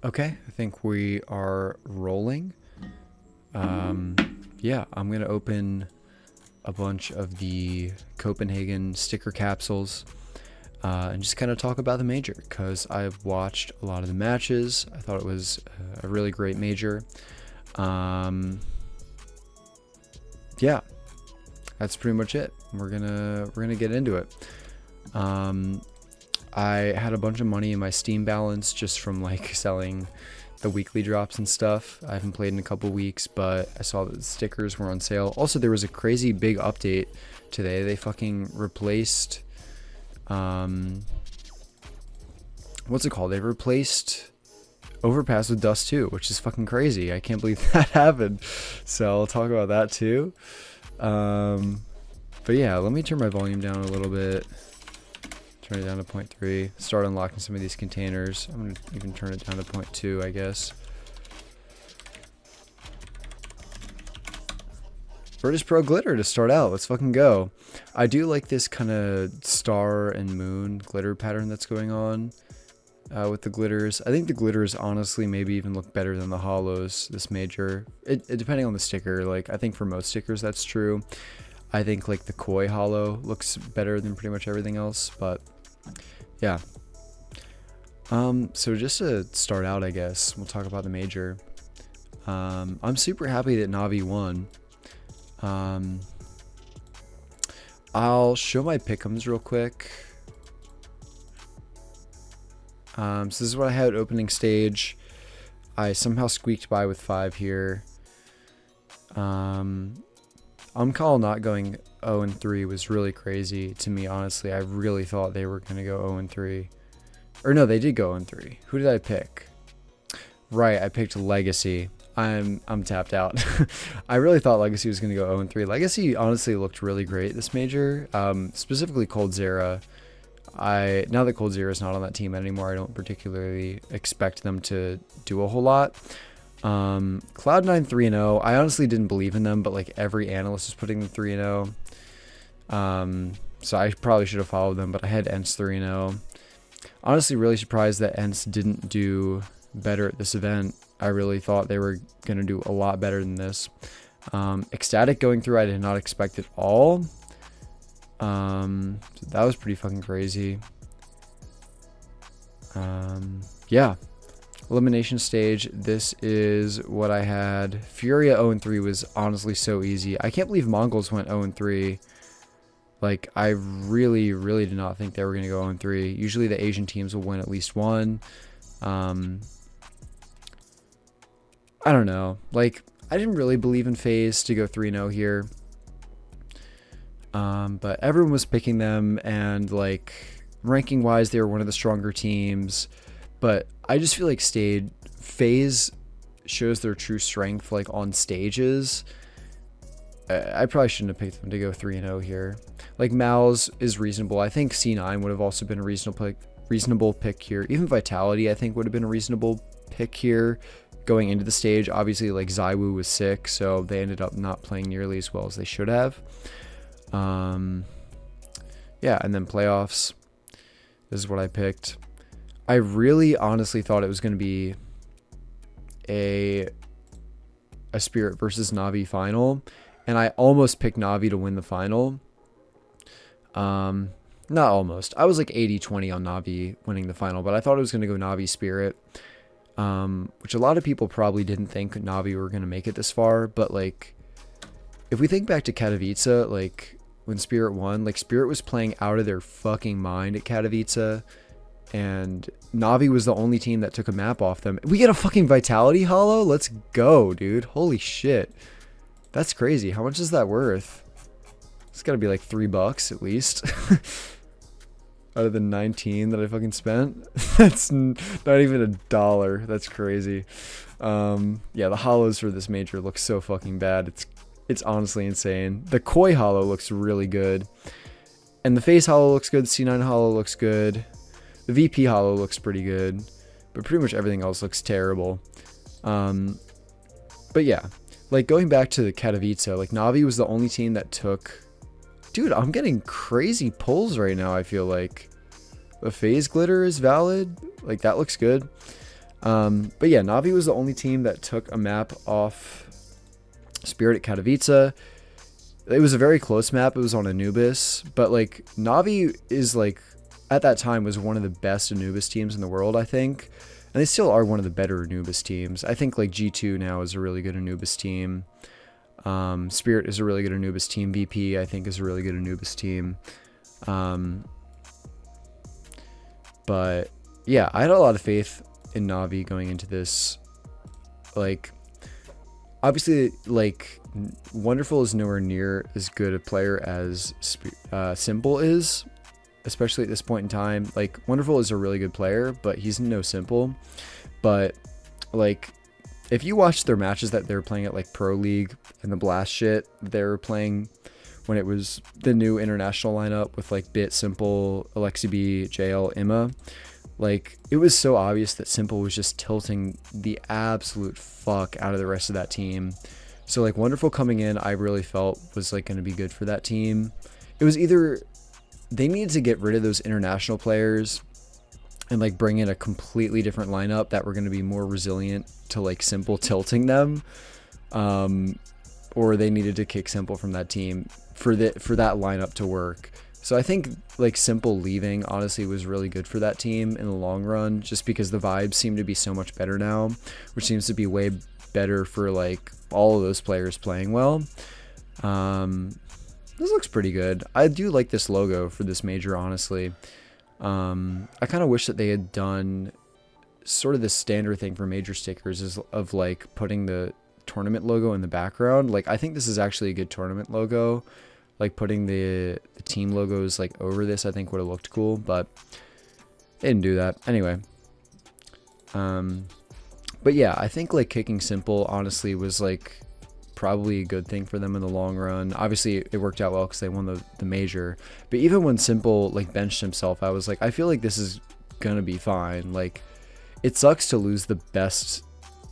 Okay, I think we are rolling. Yeah, I'm gonna open a bunch of the Copenhagen sticker capsules and just kind of talk about the major because I've watched a lot of the matches. I thought it was a really great major. Um, yeah, that's pretty much it. We're gonna get into it. Um, I had a bunch of money in my Steam balance just from like selling the weekly drops and stuff. I haven't played in a couple weeks, but I saw that the stickers were on sale. Also, there was a crazy big update today. They fucking replaced, what's it called? They replaced Overpass with Dust 2, which is fucking crazy. I can't believe that happened. So I'll talk about that too. But yeah, let me turn my volume down a little bit. Turn it down to 0.3. Start unlocking some of these containers. I'm going to even turn it down to 0.2, I guess. Virtus Pro glitter to start out. Let's fucking go. I do like this kind of star and moon glitter pattern that's going on with the glitters. I think the glitters honestly maybe even look better than the hollows this major. It depending on the sticker. Like I think for most stickers that's true. I think like the koi hollow looks better than pretty much everything else, but yeah. So just to start out, I guess we'll talk about the major. I'm super happy that Navi won. I'll show my pick'ems real quick. So this is what I had opening stage. I somehow squeaked by with 5 here. Umcall not going 0-3 was really crazy to me, honestly. I really thought they were going to go 0-3. Or no, they did go 0-3. Who did I pick? Right, I picked Legacy. I'm tapped out. I really thought Legacy was going to go 0-3. Legacy honestly looked really great this major. Specifically Coldzera. Now that Coldzera is not on that team anymore, I don't particularly expect them to do a whole lot. Cloud9 3-0. I honestly didn't believe in them, but like every analyst was putting them 3-0. So I probably should have followed them, but I had ENCE 3-0. Honestly, really surprised that ENCE didn't do better at this event. I really thought they were going to do a lot better than this. Ecstatic going through, I did not expect at all. So that was pretty fucking crazy. Yeah. Elimination stage, this is what I had. Furia 0-3 was honestly so easy. I can't believe Mongols went 0-3. Like, I really, really did not think they were going to go 0-3. Usually the Asian teams will win at least one. I don't know. Like, I didn't really believe in FaZe to go 3-0 here. But everyone was picking them, and like, ranking-wise, they were one of the stronger teams. But I just feel like FaZe shows their true strength like on stages. I probably shouldn't have picked them to go 3-0 here. Like Mal's is reasonable. I think C9 would have also been a reasonable pick here. Even Vitality I think would have been a reasonable pick here going into the stage. Obviously like Zywoo was sick, so they ended up not playing nearly as well as they should have. Yeah, and then playoffs. This is what I picked. I really honestly thought it was going to be a Spirit versus Navi final, and I almost picked Navi to win the final. Not almost. I was like 80-20 on Navi winning the final, but I thought it was going to go Navi Spirit, which a lot of people probably didn't think Navi were going to make it this far, but like if we think back to Katowice, like when Spirit won, like Spirit was playing out of their fucking mind at Katowice. And Navi was the only team that took a map off them. We get a fucking Vitality hollow? Let's go, dude. Holy shit. That's crazy. How much is that worth? It's gotta be like $3 at least. Out of the 19 that I fucking spent. That's not even $1. That's crazy. Yeah, the hollows for this major look so fucking bad. It's honestly insane. The Koi hollow looks really good. And the FaZe hollow looks good. C9 hollow looks good. The VP hollow looks pretty good, but pretty much everything else looks terrible. But yeah, like going back to the Katowice, like Navi was the only team that took... Dude, I'm getting crazy pulls right now, I feel like. The FaZe glitter is valid. Like, that looks good. But yeah, Navi was the only team that took a map off Spirit at Katowice. It was a very close map. It was on Anubis, but like Navi is like at that time was one of the best Anubis teams in the world, I think. And they still are one of the better Anubis teams. I think like G2 now is a really good Anubis team. Spirit is a really good Anubis team. VP, I think, is a really good Anubis team. But yeah, I had a lot of faith in Navi going into this. Like, obviously, like, Wonderful is nowhere near as good a player as Simple is, especially at this point in time. Like, Wonderful is a really good player, but he's no Simple. But like, if you watch their matches that they're playing at like Pro League and the Blast shit they were playing when it was the new international lineup with like Bit, Simple, Alexi B, JL, Imma, like it was so obvious that Simple was just tilting the absolute fuck out of the rest of that team. So like Wonderful coming in, I really felt was like going to be good for that team. It was either they needed to get rid of those international players and like bring in a completely different lineup that were going to be more resilient to like Simple tilting them, or they needed to kick Simple from that team for that lineup to work. So I think like Simple leaving honestly was really good for that team in the long run, just because the vibes seem to be so much better now, which seems to be way better for like all of those players playing well. This looks pretty good. I do like this logo for this major, honestly. I kind of wish that they had done sort of the standard thing for major stickers is of like putting the tournament logo in the background. Like I think this is actually a good tournament logo. Like putting the team logos like over this, I think would have looked cool, but they didn't do that. Anyway, but yeah, I think like kicking Simple honestly was like probably a good thing for them in the long run. Obviously it worked out well because they won the major, but even when Simple like benched himself, I was like, I feel like this is gonna be fine. Like it sucks to lose the best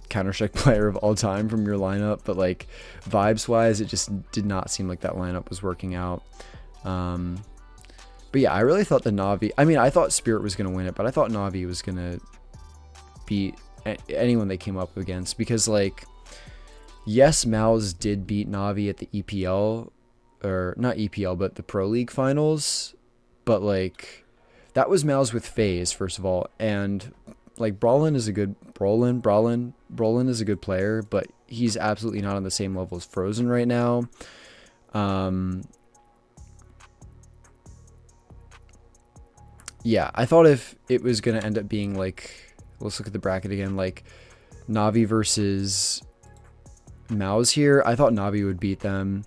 Counter-Strike player of all time from your lineup, but like vibes wise, it just did not seem like that lineup was working out. But yeah, I really thought the Navi, I mean, I thought Spirit was going to win it, but I thought Navi was going to beat anyone they came up against, because like, yes, Mouse did beat Navi at the EPL, or not EPL, but the Pro League finals, but like that was Mouse with FaZe, first of all, and like Brolin is a good Brolin is a good player, but he's absolutely not on the same level as Frozen right now. Yeah, I thought if it was gonna end up being like, let's look at the bracket again, like Navi versus Mouse here, I thought Navi would beat them,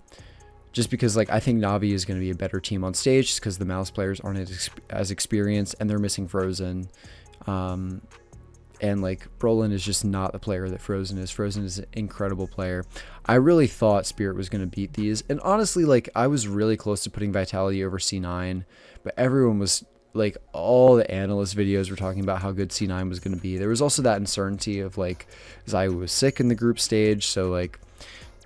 just because like I think Navi is going to be a better team on stage, just because the Mouse players aren't as experienced and they're missing Frozen. And like Brolin is just not the player that Frozen is. Frozen is an incredible player. I really thought Spirit was going to beat these, and honestly, like I was really close to putting Vitality over C9, but everyone was like, all the analyst videos were talking about how good C9 was going to be. There was also that uncertainty of like ZywOo was sick in the group stage, so like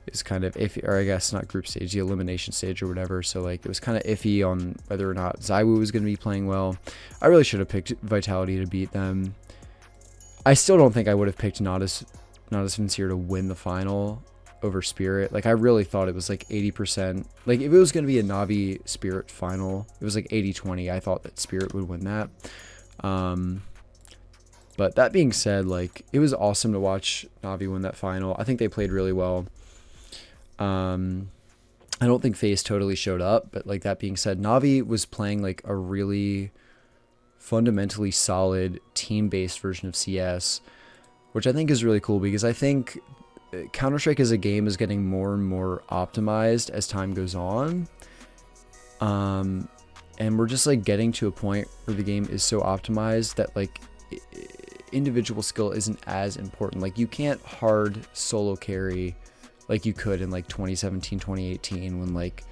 it's kind of iffy, or I guess not group stage, the elimination stage or whatever. So like it was kind of iffy on whether or not ZywOo was going to be playing well. I really should have picked Vitality to beat them. I still don't think I would have picked Not as Sincere to win the final over Spirit. Like I really thought it was like 80%. Like if it was going to be a Navi Spirit final, it was like 80-20. I thought that Spirit would win that. But that being said, like it was awesome to watch Navi win that final. I think they played really well. I don't think FaZe totally showed up, but like that being said, Navi was playing like a really fundamentally solid team-based version of CS, which I think is really cool, because I think Counter-Strike as a game is getting more and more optimized as time goes on, and we're just like getting to a point where the game is so optimized that like individual skill isn't as important. Like you can't hard solo carry like you could in like 2017 2018, when like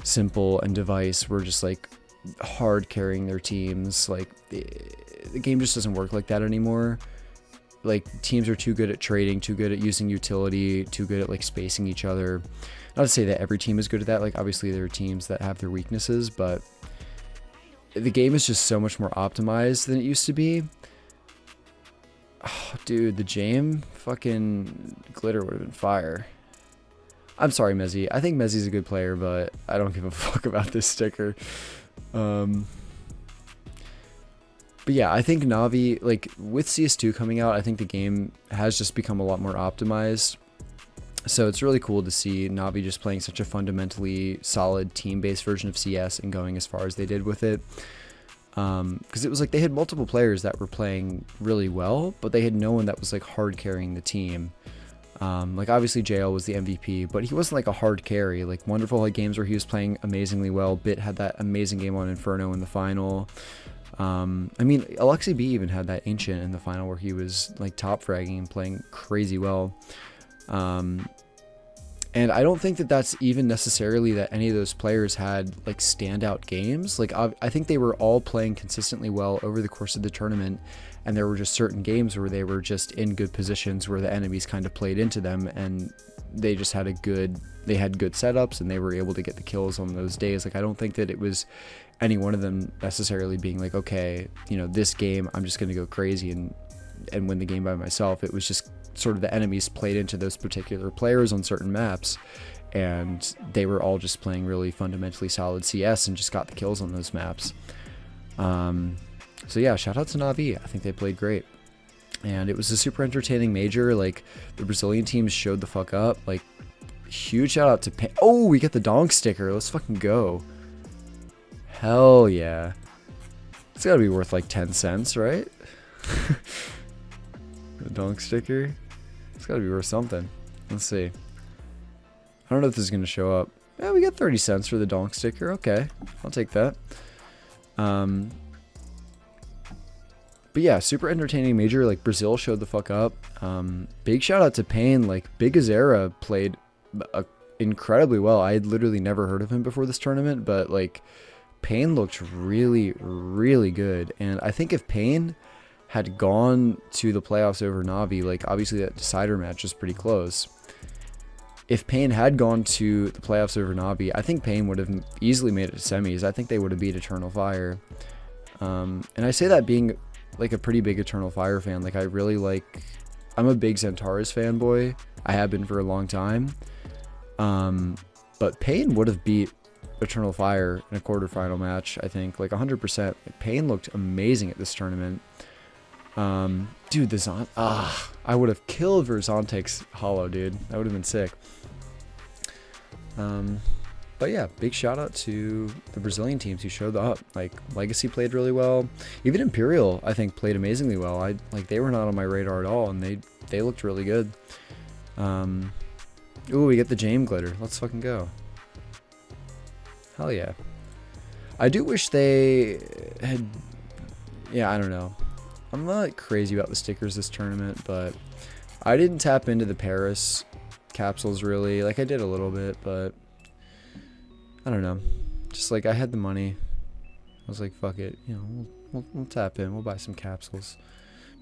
Simple and Device were just like hard carrying their teams. Like the game just doesn't work like that anymore. Like teams are too good at trading, too good at using utility, too good at like spacing each other. Not to say that every team is good at that, like obviously there are teams that have their weaknesses, but the game is just so much more optimized than it used to be. Oh, dude, the Jame fucking glitter would have been fire. I'm sorry, Mezzy. I think Mezzy's a good player, but I don't give a fuck about this sticker. But yeah, I think Navi, like, with CS2 coming out, I think the game has just become a lot more optimized. So it's really cool to see Navi just playing such a fundamentally solid team-based version of CS and going as far as they did with it. Because it was like they had multiple players that were playing really well, but they had no one that was like hard carrying the team. Like obviously JL was the MVP, but he wasn't like a hard carry. Like Wonderful had games where he was playing amazingly well. Bit had that amazing game on Inferno in the final. I mean, Alexi B even had that Ancient in the final where he was like top fragging and playing crazy well. And I don't think that that's even necessarily that any of those players had like standout games. Like I think they were all playing consistently well over the course of the tournament, and there were just certain games where they were just in good positions where the enemies kind of played into them, and they just had they had good setups and they were able to get the kills on those days. Like I don't think that it was any one of them necessarily being like, okay, you know, this game I'm just gonna go crazy and win the game by myself. It was just sort of the enemies played into those particular players on certain maps, and they were all just playing really fundamentally solid CS and just got the kills on those maps. So yeah, shout out to Navi. I think they played great, and it was a super entertaining major. Like the Brazilian teams showed the fuck up. Like huge shout out to oh, we get the donk sticker. Let's fucking go. Hell yeah. It's gotta be worth like 10 cents, right? The donk sticker. It's gotta be worth something. Let's see. I don't know if this is gonna show up. Yeah, we got 30 cents for the donk sticker. Okay, I'll take that. But yeah, super entertaining major. Like Brazil showed the fuck up. Big shout out to Payne. Like Big Azera played incredibly well. I had literally never heard of him before this tournament, but like Payne looked really, really good. And I think if Payne had gone to the playoffs over Navi, like obviously that decider match was pretty close. If Payne had gone to the playoffs over Navi, I think Payne would have easily made it to semis. I think they would have beat Eternal Fire. And I say that being like a pretty big Eternal Fire fan. Like I really like, I'm a big Zentaris fanboy. I have been for a long time. But Payne would have beat Eternal Fire in a quarterfinal match, I think, like 100%. Like, Payne looked amazing at this tournament. Dude, the I would have killed for Zontek's holo, dude. That would have been sick. But yeah, big shout out to the Brazilian teams who showed up. Like Legacy played really well. Even Imperial, I think, played amazingly well. Like they were not on my radar at all, and they looked really good. Ooh, we get the Jame glitter. Let's fucking go. Hell yeah. I do wish they had, yeah, I don't know. I'm not crazy about the stickers this tournament, but I didn't tap into the Paris capsules really. Like I did a little bit, but I don't know. Just like I had the money. I was like, fuck it. You know, we'll tap in. We'll buy some capsules.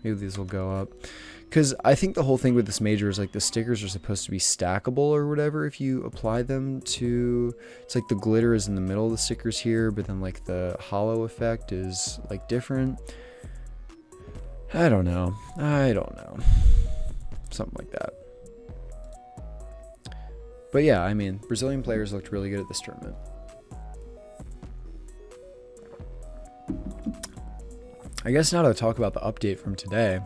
Maybe these will go up. Because I think the whole thing with this major is like the stickers are supposed to be stackable or whatever if you apply them to... It's like the glitter is in the middle of the stickers here, but then like the hollow effect is like different. I don't know. Something like that. But yeah, I mean, Brazilian players looked really good at this tournament. I guess now to talk about the update from today.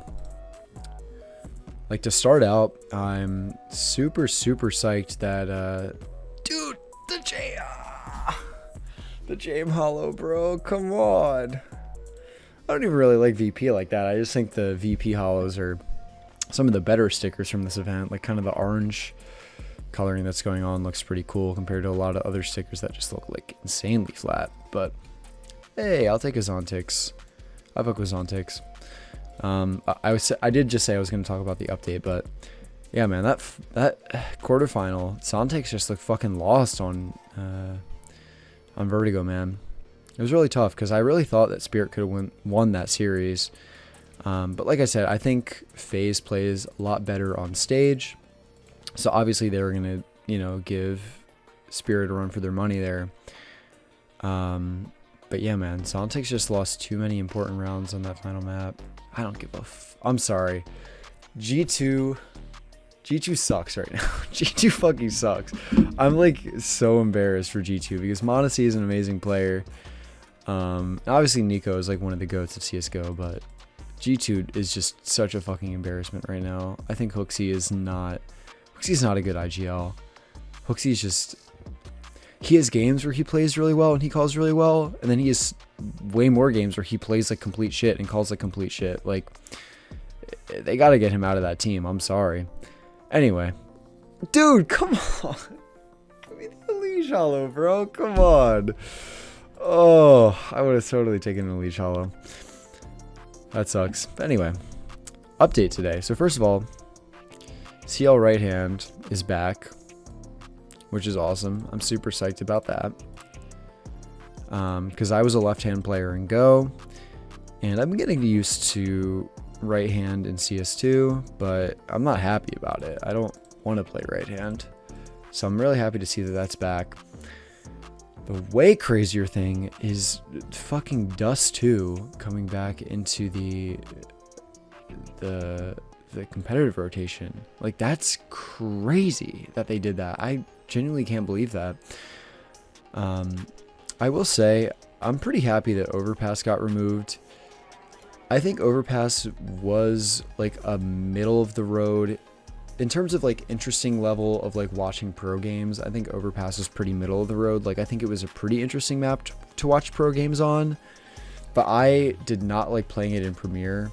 Like to start out, I'm super psyched that dude, the Jame Hollow, bro, come on. I don't even really like VP like that. I just think the VP hollows are some of the better stickers from this event. Like kind of the orange coloring that's going on looks pretty cool compared to a lot of other stickers that just look like insanely flat. But hey, I'll take a Zontix. I fuck with Zontix. I did just say I was going to talk about the update, but yeah, man, that quarterfinal, Zontix just looked fucking lost on Vertigo, man. It was really tough because I really thought that Spirit could have won that series. But like I said, I think FaZe plays a lot better on stage. So obviously they were going to, you know, give Spirit a run for their money there. But yeah, man, Zontix just lost too many important rounds on that final map. I don't give a I'm sorry. G2 sucks right now. G2 fucking sucks. I'm like so embarrassed for G2 because Modesty is an amazing player. Obviously Nico is like one of the goats of CSGO, but G2 is just such a fucking embarrassment right now. I think Hooksy's not a good IGL. Hooksy's just, he has games where he plays really well and he calls really well, and then he has way more games where he plays like complete shit and calls like complete shit. Like, they gotta get him out of that team. I'm sorry. Anyway, dude, come on. Give me the Leash Hollow, bro. Come on. Oh, I would have totally taken a Leash Hollow. That sucks. But anyway, update today. So first of all, CL right hand is back, which is awesome. I'm super psyched about that. Because I was a left-hand player in Go, and I'm getting used to right hand in CS2, but I'm not happy about it. I don't want to play right hand. So I'm really happy to see that that's back. The way crazier thing is fucking Dust 2 coming back into the competitive rotation. Like, that's crazy that they did that. I genuinely can't believe that. I will say I'm pretty happy that Overpass got removed. I think Overpass was like a middle of the road in terms of like interesting level of like watching pro games. I think Overpass was pretty middle of the road. Like, I think it was a pretty interesting map to watch pro games on, but I did not like playing it in Premiere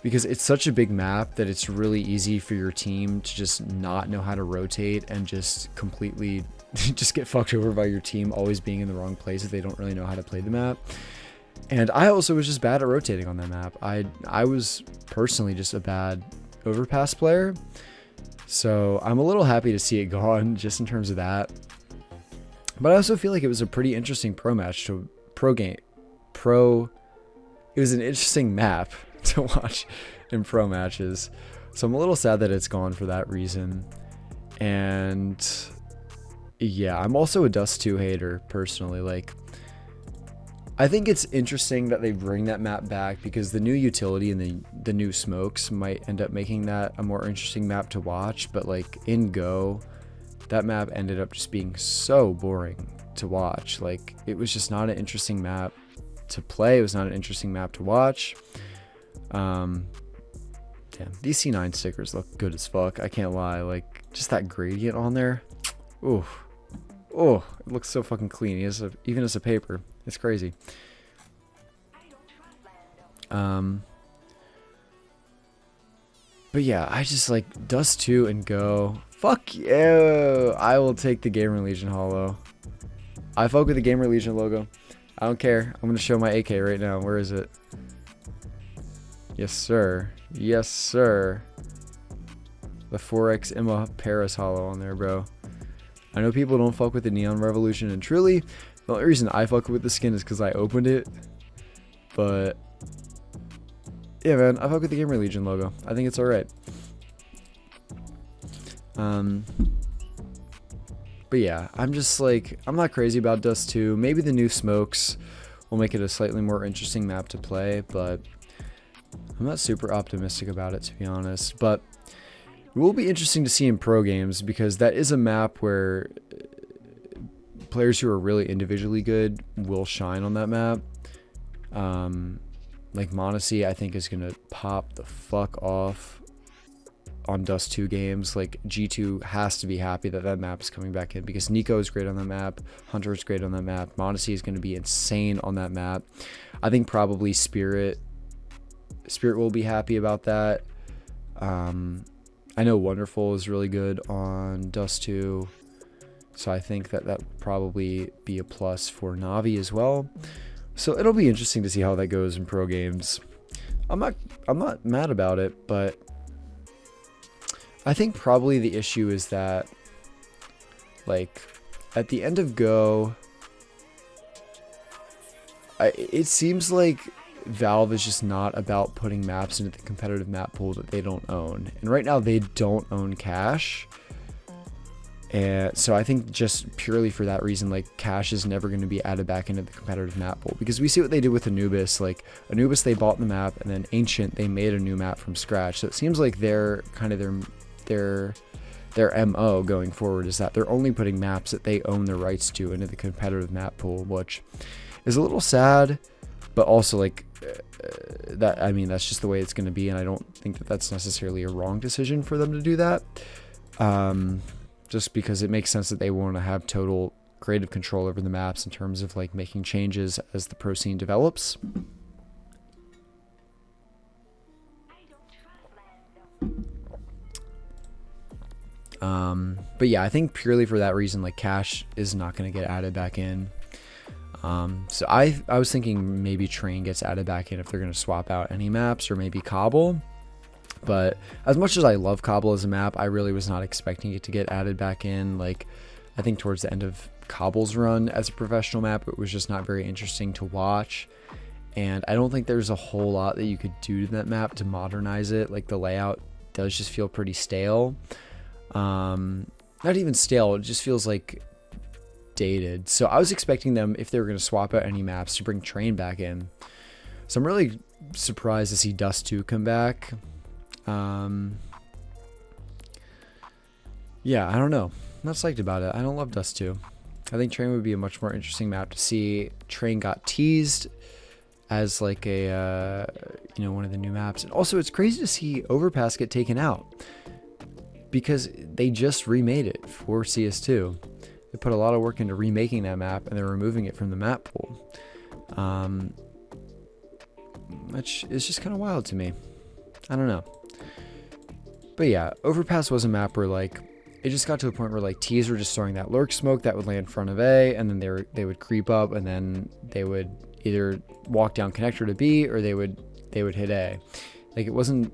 because it's such a big map that it's really easy for your team to just not know how to rotate and just completely just get fucked over by your team always being in the wrong place if they don't really know how to play the map. And I also was just bad at rotating on that map. I was personally just a bad Overpass player. So I'm a little happy to see it gone just in terms of that. But I also feel like it was a pretty interesting pro match to it was an interesting map to watch in pro matches. So I'm a little sad that it's gone for that reason. And yeah, I'm also a Dust 2 hater personally. Like, I think it's interesting that they bring that map back because the new utility and the new smokes might end up making that a more interesting map to watch. But like in Go, that map ended up just being so boring to watch. Like, it was just not an interesting map to play. It was not an interesting map to watch. Damn, these C9 stickers look good as fuck. I can't lie. Like, just that gradient on there. Ooh. Oh, it looks so fucking clean. Even as a paper. It's crazy. But yeah, I just like Dust 2 and Go. Fuck you. I will take the Gamer Legion Hollow. I fuck with the Gamer Legion logo. I don't care. I'm going to show my AK right now. Where is it? Yes, sir. Yes, sir. The 4X Emma Paris Hollow on there, bro. I know people don't fuck with the Neon Revolution, and truly, the only reason I fuck with the skin is because I opened it. But yeah, man, I fuck with the Gamer Legion logo. I think it's alright. But yeah, I'm just like, I'm not crazy about Dust 2. Maybe the new smokes will make it a slightly more interesting map to play, but I'm not super optimistic about it, to be honest. But it will be interesting to see in pro games because that is a map where players who are really individually good will shine on that map. Like Monacy, I think is gonna pop the fuck off on Dust 2 games. Like, G2 has to be happy that that map is coming back in because Nico is great on that map, Hunter is great on that map, Monacy is going to be insane on that map. I think probably Spirit will be happy about that. I know Wonderful is really good on Dust 2, so I think that would probably be a plus for Navi as well. So it'll be interesting to see how that goes in pro games. I'm not mad about it, but I think probably the issue is that, like, at the end of Go, it seems like Valve is just not about putting maps into the competitive map pool that they don't own. And right now they don't own Cash. And so I think just purely for that reason, like cash is never going to be added back into the competitive map pool, because we see what they did with Anubis. Like Anubis, they bought the map, and then Ancient, they made a new map from scratch. So it seems like they're kind of their MO going forward is that they're only putting maps that they own the rights to into the competitive map pool, which is a little sad, but also like that, I mean, that's just the way it's going to be, and I don't think that that's necessarily a wrong decision for them to do that. Just because it makes sense that they want to have total creative control over the maps in terms of like making changes as the pro scene develops. But yeah, I think purely for that reason, like cash is not going to get added back in. So I was thinking maybe Train gets added back in if they're going to swap out any maps, or maybe Cobble. But as much as I love Cobble as a map, I really was not expecting it to get added back in. Like, I think towards the end of Cobble's run as a professional map, it was just not very interesting to watch. And I don't think there's a whole lot that you could do to that map to modernize it. Like, the layout does just feel pretty stale. Not even stale, it just feels like dated. So I was expecting them, if they were going to swap out any maps, to bring Train back in. So I'm really surprised to see Dust 2 come back. Yeah, I don't know. I'm not psyched about it. I don't love Dust 2. I think Train would be a much more interesting map to see. Train got teased as like a, one of the new maps. And also it's crazy to see Overpass get taken out, because they just remade it for CS2. They put a lot of work into remaking that map, and they're removing it from the map pool. Which is just kind of wild to me. I don't know. But yeah, Overpass was a map where like it just got to a point where like T's were just throwing that lurk smoke that would land in front of A, and then they would creep up, and then they would either walk down connector to B, or they would hit A. Like it wasn't.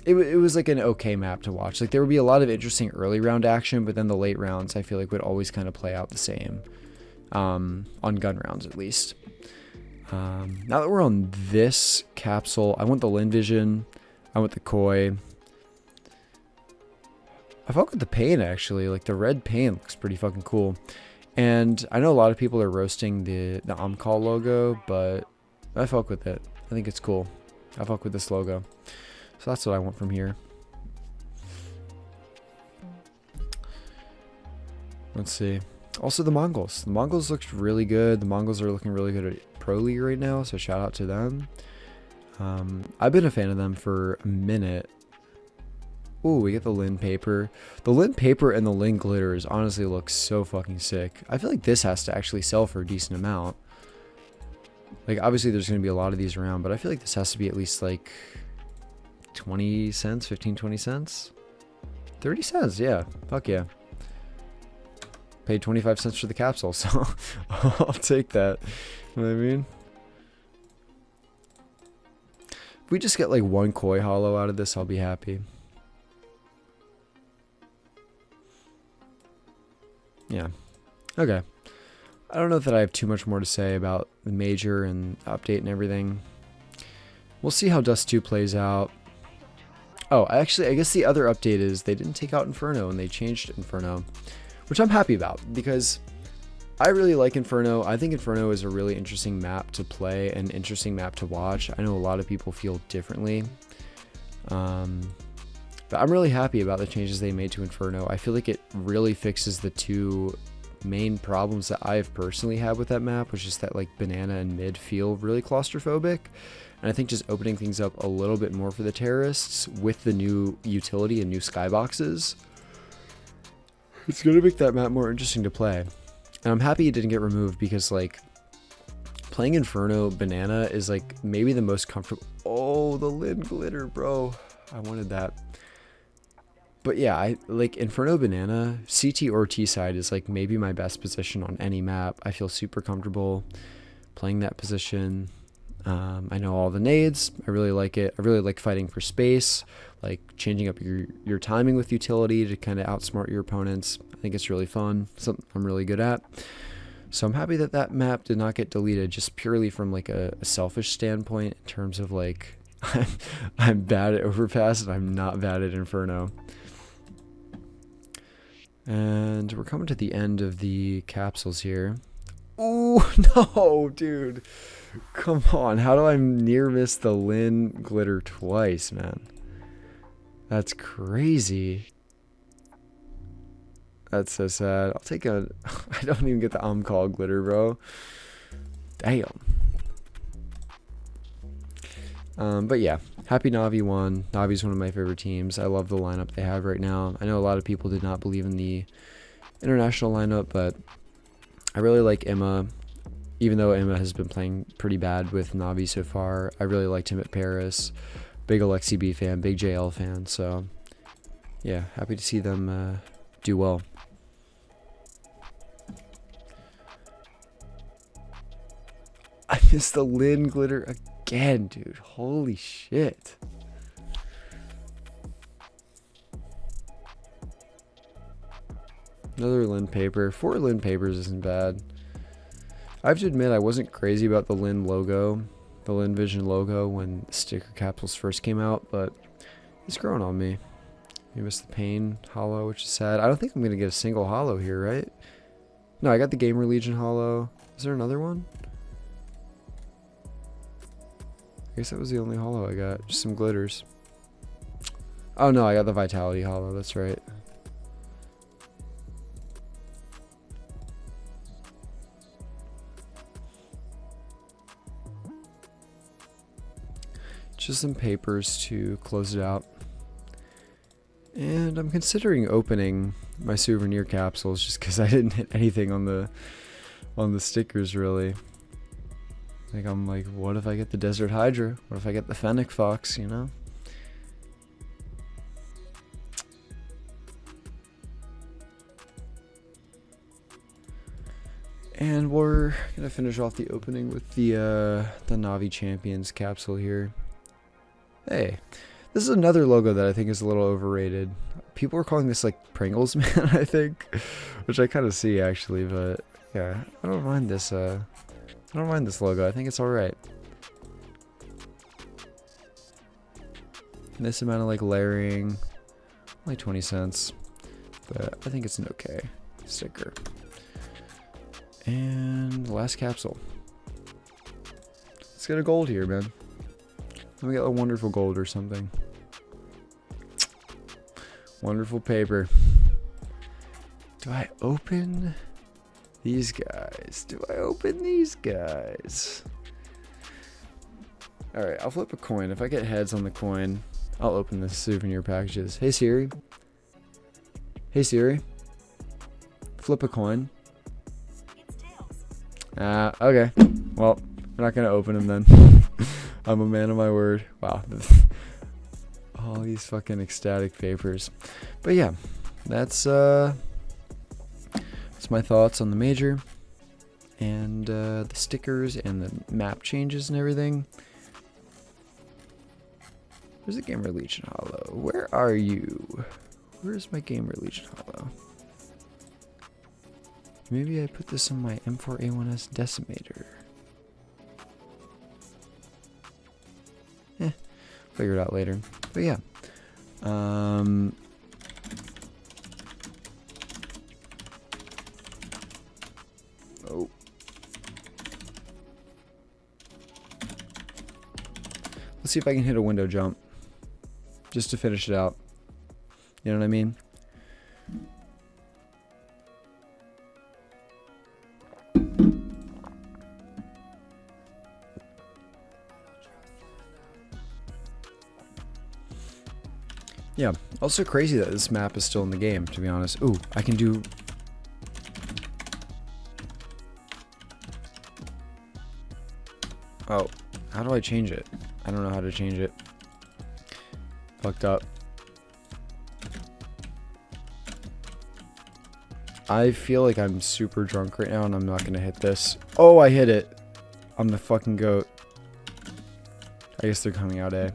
It was like an okay map to watch. Like there would be a lot of interesting early round action, but then the late rounds I feel like would always kind of play out the same, on gun rounds at least. Now that we're on this capsule, I want the Lin Vision, I want the Koi. I fuck with the paint actually. Like the red paint looks pretty fucking cool. And I know a lot of people are roasting the Omcall logo, but I fuck with it. I think it's cool. I fuck with this logo. So that's what I want from here. Let's see. Also the Mongols. The Mongols looked really good. The Mongols are looking really good at Pro League right now, so shout out to them. I've been a fan of them for a minute. Ooh, we get the Lin paper. The Lin paper and the Lin glitters honestly look so fucking sick. I feel like this has to actually sell for a decent amount. Like obviously there's going to be a lot of these around, but I feel like this has to be at least like 20 cents, 15, 20 cents, 30 cents. Yeah. Fuck yeah. Paid 25 cents for the capsule, so I'll take that. You know what I mean? If we just get like one Koi hollow out of this, I'll be happy. Yeah. Okay. I don't know that I have too much more to say about the major and update and everything. We'll see how Dust 2 plays out. Oh, I guess the other update is they didn't take out Inferno, and they changed Inferno, which I'm happy about, because I really like Inferno. I think Inferno is a really interesting map to play and interesting map to watch. I know a lot of people feel differently. But I'm really happy about the changes they made to Inferno. I feel like it really fixes the two main problems that I've personally had with that map, which is that like banana and mid feel really claustrophobic. And I think just opening things up a little bit more for the terrorists with the new utility and new skyboxes, it's going to make that map more interesting to play. And I'm happy it didn't get removed, because like playing Inferno banana is like maybe the most comfortable. Oh, the Lin glitter, bro. I wanted that. But yeah, I like Inferno banana, CT or T side is like maybe my best position on any map. I feel super comfortable playing that position. I know all the nades. I really like it. I really like fighting for space, like changing up your timing with utility to kind of outsmart your opponents. I think it's really fun, something I'm really good at. So I'm happy that that map did not get deleted, just purely from like a selfish standpoint in terms of like I'm bad at Overpass and I'm not bad at Inferno. And we're coming to the end of the capsules here. Ooh, no, dude. Come on. How do I near miss the Lin glitter twice, man? That's crazy. That's so sad. I'll take a... I don't even get the call glitter, bro. Damn. But yeah, happy Navi won. Navi's one of my favorite teams. I love the lineup they have right now. I know a lot of people did not believe in the international lineup, but I really like Emma. Even though Emma has been playing pretty bad with Navi so far, I really liked him at Paris. Big Alexi B fan, big JL fan. So yeah, happy to see them do well. I missed the Lin glitter again, dude. Holy shit. Another Lin paper. 4 Lin papers isn't bad. I have to admit, I wasn't crazy about the Lin logo, the Lin Vision logo, when sticker capsules first came out, but it's growing on me. You missed the Pain holo, which is sad. I don't think I'm going to get a single holo here, right? No, I got the Gamer Legion holo. Is there another one? I guess that was the only holo I got. Just some glitters. Oh no, I got the Vitality holo. That's right. Just some papers to close it out. And I'm considering opening my souvenir capsules just because I didn't hit anything on the stickers really. Like I'm like, what if I get the Desert Hydra? What if I get the Fennec Fox, you know? And we're gonna finish off the opening with the Navi Champions capsule here. Hey, this is another logo that I think is a little overrated. People are calling this like Pringles Man, I think, which I kind of see actually, but yeah, I don't mind this. I don't mind this logo. I think it's all right. This amount of like layering, only 20 cents, but I think it's an okay sticker. And last capsule. Let's get a gold here, man. Let me get a wonderful gold or something. Wonderful paper. Do I open these guys? Do I open these guys? Alright, I'll flip a coin. If I get heads on the coin, I'll open the souvenir packages. Hey Siri. Hey Siri. Flip a coin. Okay. Well, we're not gonna open them then. I'm a man of my word. Wow. All these fucking ecstatic papers. But yeah, that's my thoughts on the major and the stickers and the map changes and everything. Where's the Gamer Legion holo? Where are you? Where's my Gamer Legion holo? Maybe I put this on my M4A1S Decimator. Figure it out later. But yeah. Oh. Let's see if I can hit a window jump. Just to finish it out. You know what I mean? Yeah, also crazy that this map is still in the game, to be honest. Ooh, I can do... Oh, how do I change it? I don't know how to change it. Fucked up. I feel like I'm super drunk right now and I'm not gonna hit this. Oh, I hit it. I'm the fucking goat. I guess they're coming out, eh?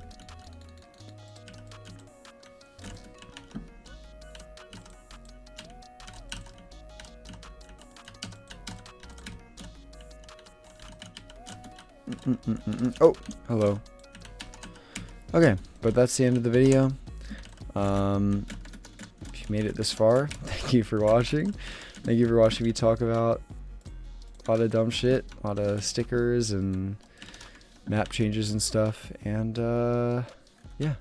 Oh, hello. Okay, but that's the end of the video. If you made it this far, thank thank you for watching. Thank you for watching me talk about a lot of dumb shit, a lot of stickers and map changes and stuff. And yeah.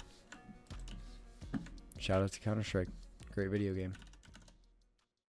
Shout out to Counter-Strike. Great video game.